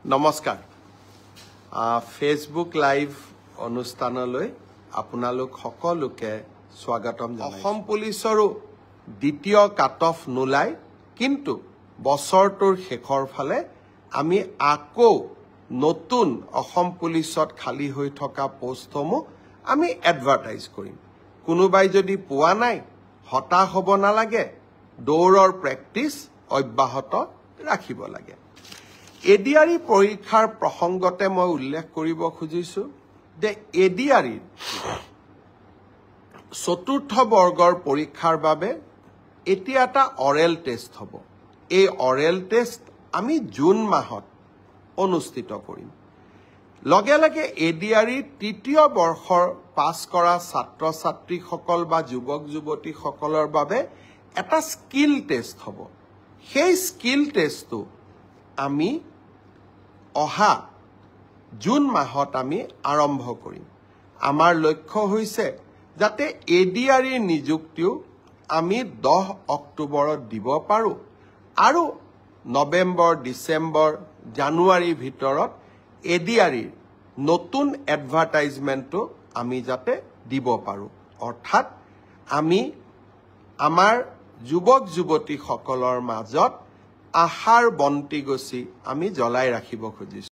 নমস্কাৰ Facebook live অনুষ্ঠানলৈ আপোনালোক সকলোকে স্বাগতম জনাইছো অসম পুলিচৰো দ্বিতীয় কাট অফ নোলাই কিন্তু বছৰটোৰ শেষৰ ফালে আমি আকৌ নতুন অসম পুলিচত খালি হৈ থকা পোষ্টসমূহ আমি এডভাৰটাইজ কৰিম কোনোবাই যদি পোৱা নাই হতাশ হ'ব নালাগে দৌৰৰ প্ৰেক্টিস অব্যাহত ৰাখিব লাগে এডিআৰই পৰীক্ষাৰ প্ৰসংগতে মই উল্লেখ কৰিব খুজিছো যে এডিআৰই চতুৰ্থ বৰ্গৰ পৰীক্ষাৰ বাবে এতিয়া এটা অৰেল টেষ্ট হ'ব এই অৰেল টেষ্ট আমি জুন মাহত অনুষ্ঠিত কৰিম লগে লগে এডিআৰই তৃতীয় বৰ্ষৰ পাছ কৰা ছাত্ৰ ছাত্ৰীসকল বা যুৱক যুৱতীসকলৰ বাবে এটা স্কিল টেষ্ট হ'ব সেই স্কিল টেষ্টটো আমি অহা জুন মাহত আমি আৰম্ভ কৰিম আমাৰ লক্ষ্য হৈছে যাতে এডিআৰই নিযুক্তিও আমি 10 অক্টোবৰত দিব পাৰো আৰু নৱেম্বৰ ডিসেম্বৰ জানুৱাৰীৰ ভিতৰত এডিআৰই নতুন এডভাৰটাইজমেন্টটো আমি যাতে দিব পাৰো অৰ্থাৎ আমি আমাৰ যুৱক যুৱতীসকলৰ মাজত আশাৰ বন্তি গছি আমি জ্বলাই ৰাখিব খুজিছো